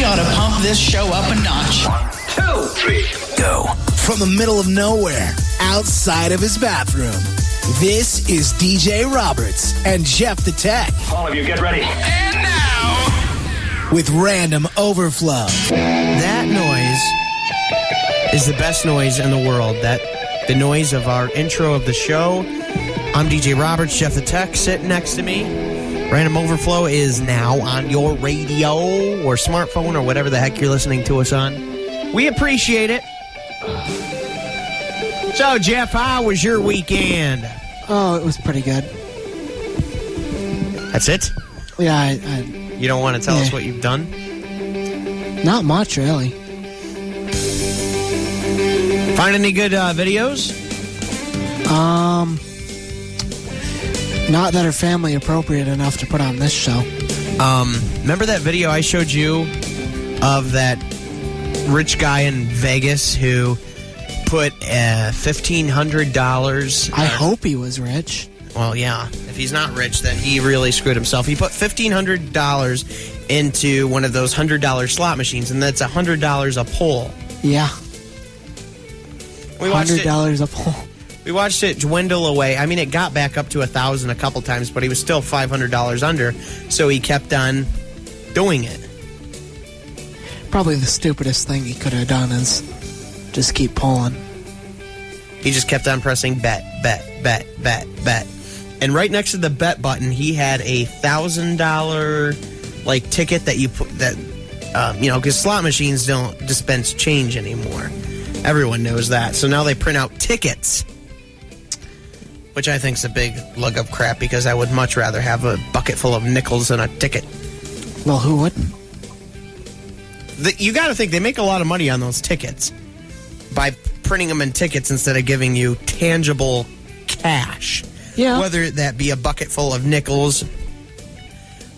ought to pump this show up a notch. 1, 2, 3, go. From the middle of nowhere, outside of his bathroom, this is DJ Roberts and Jeff the Tech. All of you, get ready. And now, with Random Overflow. That noise is the best noise in the world. The noise of our intro of the show. I'm DJ Roberts, Jeff the Tech, sitting next to me. Random Overflow is now on your radio or smartphone or whatever the heck you're listening to us on. We appreciate it. So, Jeff, how was your weekend? Oh, it was pretty good. That's it? Yeah, You don't want to tell us what you've done? not much, really. Find any good videos? Not that are family appropriate enough to put on this show. Remember that video I showed you of that rich guy in Vegas who put $1,500? I hope he was rich. Well, yeah. If he's not rich, then he really screwed himself. He put $1,500 into one of those $100 slot machines, and that's $100 a pull. Yeah. We watched $100 a pull. We watched it dwindle away. I mean, it got back up to $1,000 a couple times, but he was still $500 under, so he kept on doing it. Probably the stupidest thing he could have done is just keep pulling. He just kept on pressing bet. And right next to the bet button, he had a $1,000 like ticket that you put that because slot machines don't dispense change anymore. Everyone knows that. So now they print out tickets, which I think is a big lug of crap because I would much rather have a bucket full of nickels than a ticket. Well, who wouldn't? You got to think they make a lot of money on those tickets by printing them in tickets instead of giving you tangible cash. Yeah. Whether that be a bucket full of nickels.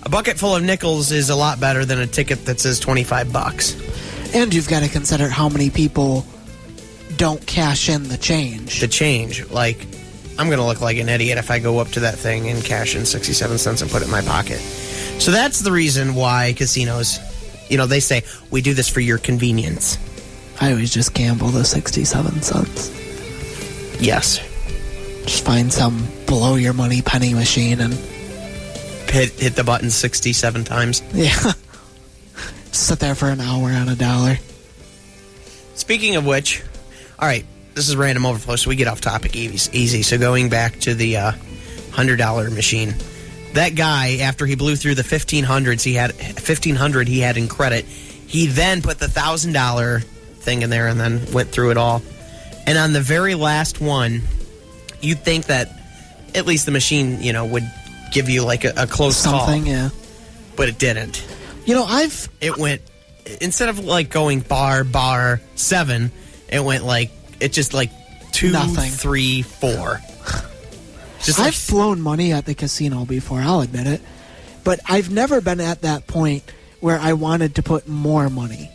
A bucket full of nickels is a lot better than a ticket that says $25. And you've got to consider how many people don't cash in the change. The change. Like, I'm going to look like an idiot if I go up to that thing and cash in 67 cents and put it in my pocket. So that's the reason why casinos, they say, we do this for your convenience. I always just gamble the 67 cents. Yes. Just find some blow-your-money penny machine and hit the button 67 times. Yeah. Sit there for an hour on $1. Speaking of which, all right, this is Random Overflow, so we get off topic easy. So going back to the $100 machine, that guy, after he blew through the $1,500 he had in credit, he then put the $1,000 thing in there and then went through it all. And on the very last one, you'd think that at least the machine, would give you like a close something, call. Yeah. But it didn't. It went, instead of like going bar 7, it went like, it just like 2, nothing. 3, 4. Just I've flown money at the casino before, I'll admit it. But I've never been at that point where I wanted to put more money.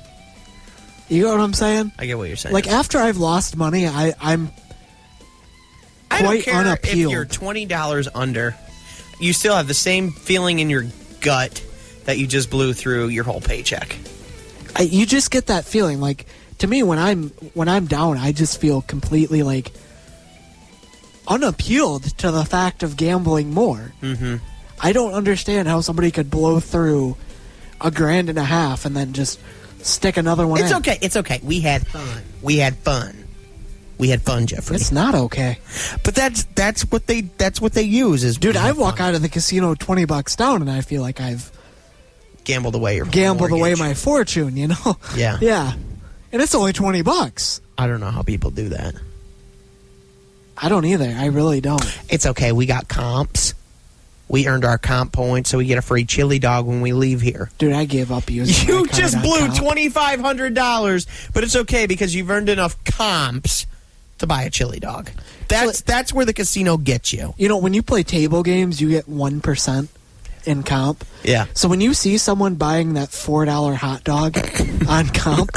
You know what I'm saying? I get what you're saying. Like, after I've lost money, I'm quite unappealed. If you're $20 under, you still have the same feeling in your gut that you just blew through your whole paycheck. You just get that feeling. Like, to me, when I'm down, I just feel completely like unappealed to the fact of gambling more. Mm-hmm. I don't understand how somebody could blow through $1,500 and then just stick another one in. It's okay. We had fun. We had fun, Jeffrey. It's not okay. But that's what they use is. Dude, I walk out of the casino $20 down and I feel like I've gambled away my fortune, Yeah. Yeah. And it's only $20. I don't know how people do that. I don't either. I really don't. It's okay. We got comps. We earned our comp points, so we get a free chili dog when we leave here. Dude, I gave up using You just blew $2,500, but it's okay because you've earned enough comps to buy a chili dog. That's where the casino gets you. When you play table games, you get 1% in comp. Yeah. So when you see someone buying that $4 hot dog on comp,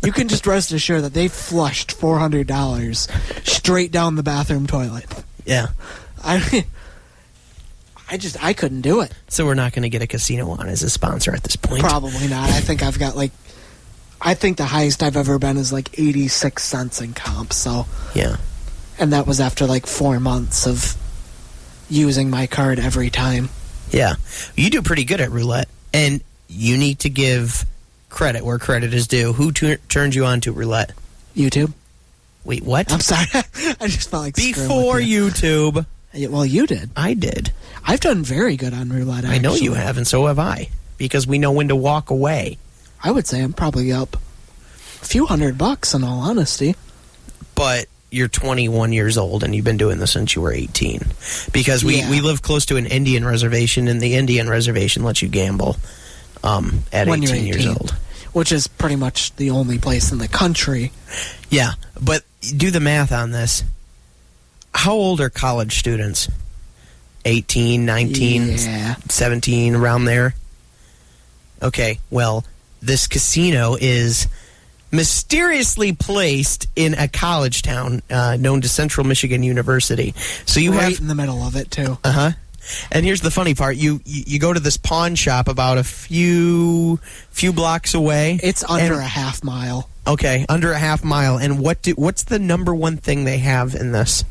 you can just rest assured that they flushed $400 straight down the bathroom toilet. Yeah. I mean, I couldn't do it. So we're not going to get a casino on as a sponsor at this point. Probably not. I think I've got I think the highest I've ever been is 86 cents in comp. So Yeah. and that was after 4 months of using my card every time. Yeah. You do pretty good at roulette, and you need to give credit where credit is due. Who turned you on to roulette? YouTube. Wait, what? I'm sorry. I just felt like screwing Before with you. YouTube. Yeah, well, you did. I did. I've done very good on roulette, actually. I know you have, and so have I, because we know when to walk away. I would say I'm probably up a few $100 in all honesty. But you're 21 years old, and you've been doing this since you were 18. Because we live close to an Indian reservation, and the Indian reservation lets you gamble at When 18 you're years old. Which is pretty much the only place in the country. Yeah, but do the math on this. How old are college students? 18, 19, Yeah. 17, around there? Okay, well, this casino is mysteriously placed in a college town known to Central Michigan University. So you Right have... in the middle of it, too. Uh-huh. And here's the funny part. You go to this pawn shop about a few blocks away. It's under a half mile. Okay, under a half mile. And what's the number one thing they have in this?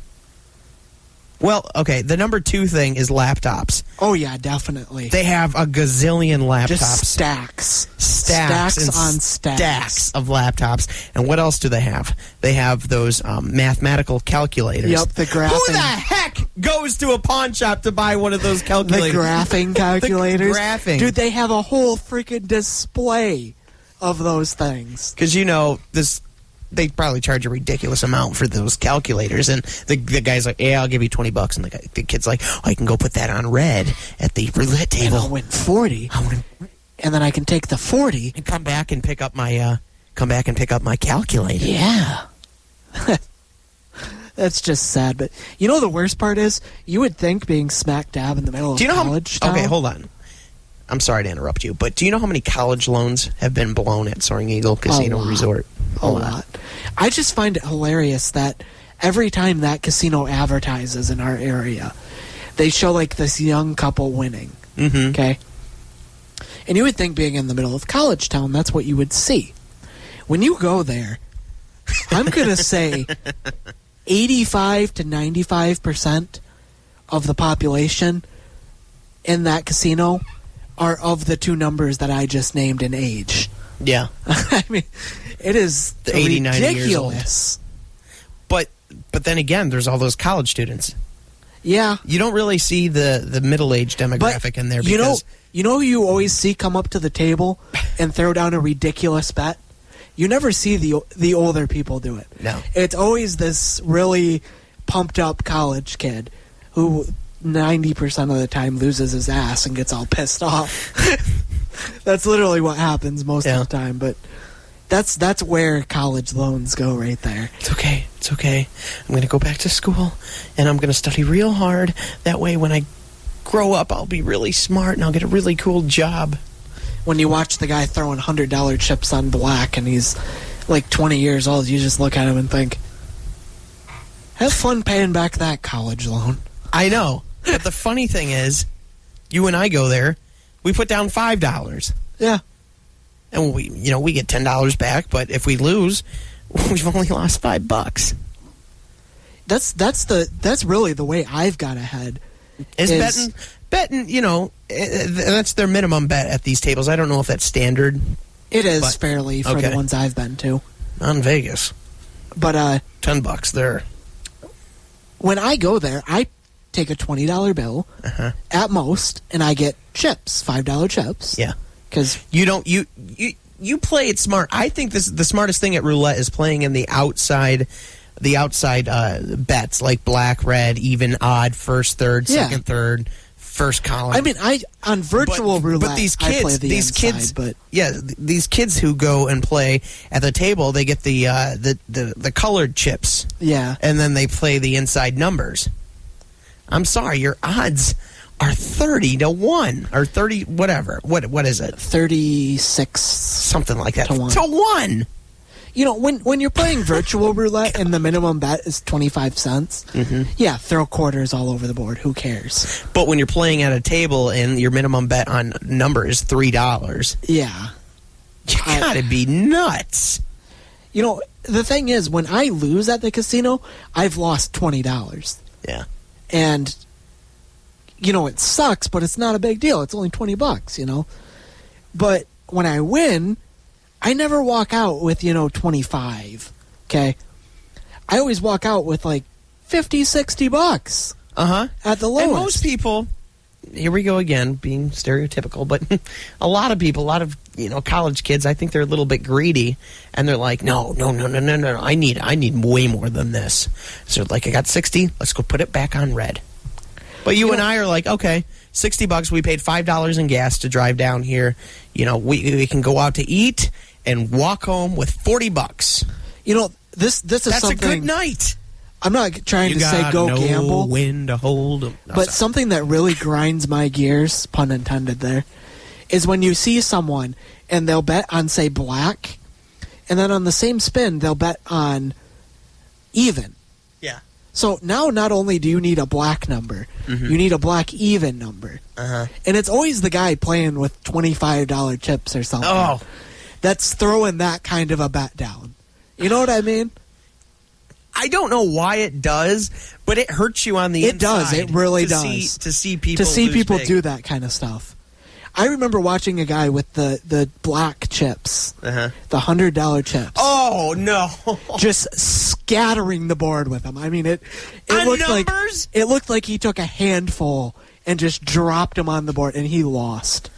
Well, okay, the number two thing is laptops. Oh, yeah, definitely. They have a gazillion laptops. Just stacks. Stacks and on stacks of laptops. And what else do they have? They have those mathematical calculators. Yep, the graphing. Who the heck goes to a pawn shop to buy one of those The calculators? graphing calculators. The graphing. Dude, they have a whole freaking display of those things. Because, they probably charge a ridiculous amount for those calculators, and the guy's like, "Yeah, I'll give you $20," and the kid's like, "Oh, I can go put that on red at the roulette And table. I'll win 40. And then I can take the 40 and come back and pick up my calculator." Yeah. That's just sad. But the worst part is, you would think being smack dab in the middle of college town. Okay, hold on. I'm sorry to interrupt you, but do you know how many college loans have been blown at Soaring Eagle Casino Resort? A lot. I just find it hilarious that every time that casino advertises in our area, they show this young couple winning. Mm-hmm. Okay? And you would think being in the middle of college town, that's what you would see. When you go there, I'm going to say 85 to 95% of the population in that casino are of the two numbers that I just named in age. Yeah. I mean, it is The 80, 90 years ridiculous. But then again, there's all those college students. Yeah. You don't really see the middle-aged demographic in there. Because you always see come up to the table and throw down a ridiculous bet? You never see the older people do it. No. It's always this really pumped-up college kid who 90% of the time loses his ass and gets all pissed off. That's literally what happens most of the time, but that's where college loans go right there. It's okay. It's okay. I'm going to go back to school, and I'm going to study real hard. That way, when I grow up, I'll be really smart, and I'll get a really cool job. When you watch the guy throwing $100 chips on black, and he's 20 years old, you just look at him and think, have fun paying back that college loan. I know. But the funny thing is, you and I go there, we put down $5. Yeah. And we get $10 back, but if we lose, we've only lost $5. That's really the way I've got ahead. Is betting, that's their minimum bet at these tables. I don't know if that's standard. It is fairly for the ones I've been to. Not in Vegas. But $10 there. When I go there, I take a $20 bill at most, and I get chips, $5 chips. Yeah, because you play it smart. I think the smartest thing at roulette is playing in the outside bets, like black, red, even, odd, first, third, second, third, first column. I mean, on virtual roulette, but these kids, I play the inside, these kids who go and play at the table, they get the colored chips. Yeah, and then they play the inside numbers. I'm sorry, your odds are 30-1 or 30 whatever. What is it? 36 something like that to 1. To 1. You know, when you're playing virtual roulette and the minimum bet is 25 cents, yeah, throw quarters all over the board. Who cares? But when you're playing at a table and your minimum bet on number is $3, Yeah. you gotta be nuts. You know, the thing is, when I lose at the casino, I've lost $20. Yeah. And, you know, it sucks, but it's not a big deal. It's only $20, you know? But when I win, I never walk out with, 25, okay? I always walk out with, like, $50, $60 at the lowest. And most people, here we go again, being stereotypical, but a lot of people, college kids, I think they're a little bit greedy, and they're like, no, I need way more than this. So like, I got 60, let's go put it back on red. But you and I are like, okay, $60, we paid $5 in gas to drive down here. You know, we can go out to eat and walk home with $40. You know, this is That's something... a good night. I'm not trying to say go gamble. When to hold 'em. No, but sorry. something that really grinds my gears, pun intended there, is when you see someone and they'll bet on, say, black, and then on the same spin, they'll bet on even. Yeah. So now not only do you need a black number, you need a black even number. And it's always the guy playing with $25 chips or something that's throwing that kind of a bet down. You know what I mean? I don't know why it does, but it hurts you on the inside. It does. It really does. To see people big. do that kind of stuff. I remember watching a guy with the black chips, the $100 chips. Oh no! Just scattering the board with them. I mean, it On looked numbers? like it looked like he took a handful and just dropped them on the board, and he lost.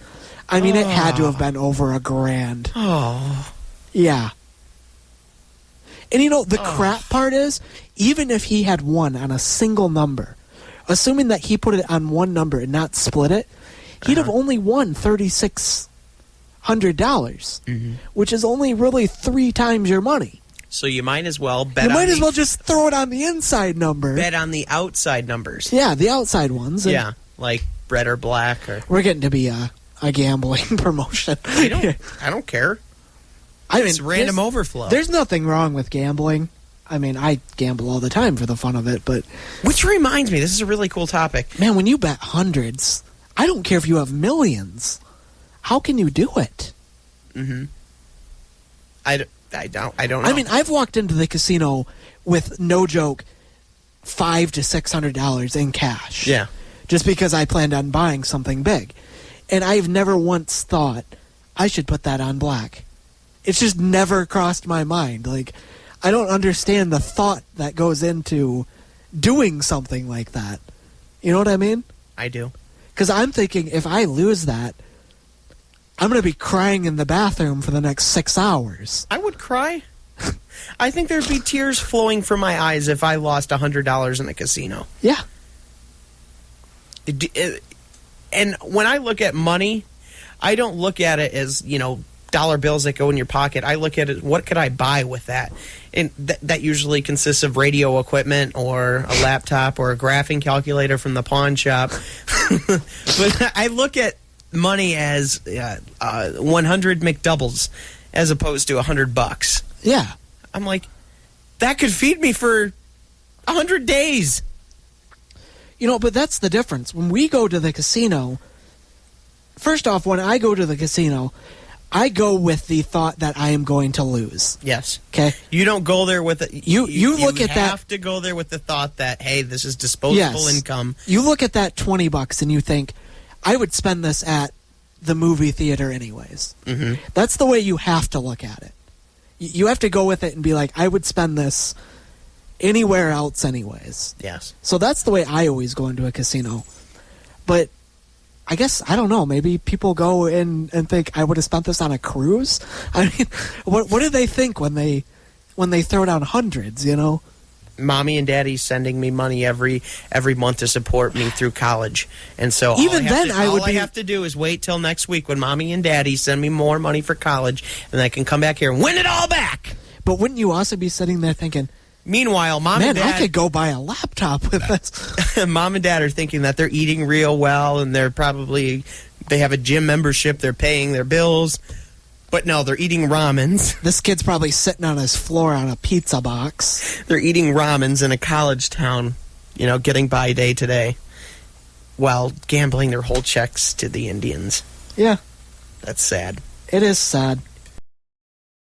I mean, it had to have been over $1,000. Oh, yeah. And you know, the crap part is, even if he had won on a single number, assuming that he put it on one number and not split it, he'd have only won $3,600, which is only really 3 times your money. so you might as well bet. You might as well just throw it on the inside number. bet on the outside numbers. Yeah, the outside ones. And Yeah, like red or black or. we're getting to be a gambling promotion. I don't care. It's random overflow. There's nothing wrong with gambling. I mean, I gamble all the time for the fun of it, but... Which reminds me, this is a really cool topic. Man, when you bet hundreds, I don't care if you have millions. How can you do it? I don't know. I mean, I've walked into the casino with, no joke, $500 to $600 in cash. Yeah. Just because I planned on buying something big. And I've never once thought, I should put that on black. It's just never crossed my mind. Like, I don't understand the thought that goes into doing something like that. You know what I mean? I do. Because I'm thinking, if I lose that, I'm going to be crying in the bathroom for the next 6 hours. I would cry. I think there'd be tears flowing from my eyes if I lost $100 in a casino. Yeah. And when I look at money, I don't look at it as, dollar bills that go in your pocket. I look at it, what could I buy with that? And that usually consists of radio equipment or a laptop or a graphing calculator from the pawn shop. But I look at money as 100 McDoubles as opposed to $100. Yeah. I'm like, that could feed me for 100 days. But that's the difference. When we go to the casino, first off, when I go to the casino, I go with the thought that I am going to lose. Yes. Okay. You don't go there with it. You look at that. You have to go there with the thought that, hey, this is disposable income. You look at that $20 and you think, I would spend this at the movie theater anyways. That's the way you have to look at it. You have to go with it and be like, I would spend this anywhere else anyways. Yes. So that's the way I always go into a casino. But I guess, I don't know, maybe people go in and think I would have spent this on a cruise? I mean, what do they think when they throw down hundreds, Mommy and Daddy's sending me money every month to support me through college. And so all I have to do is wait till next week when Mommy and Daddy send me more money for college, and I can come back here and win it all back. But wouldn't you also be sitting there thinking, meanwhile, Mom and Dad... I could go buy a laptop with this. Mom and Dad are thinking that they're eating real well, and they have a gym membership, they're paying their bills. But no, they're eating ramens. This kid's probably sitting on his floor on a pizza box. They're eating ramens in a college town, getting by day to day, while gambling their whole checks to the Indians. Yeah. That's sad. It is sad.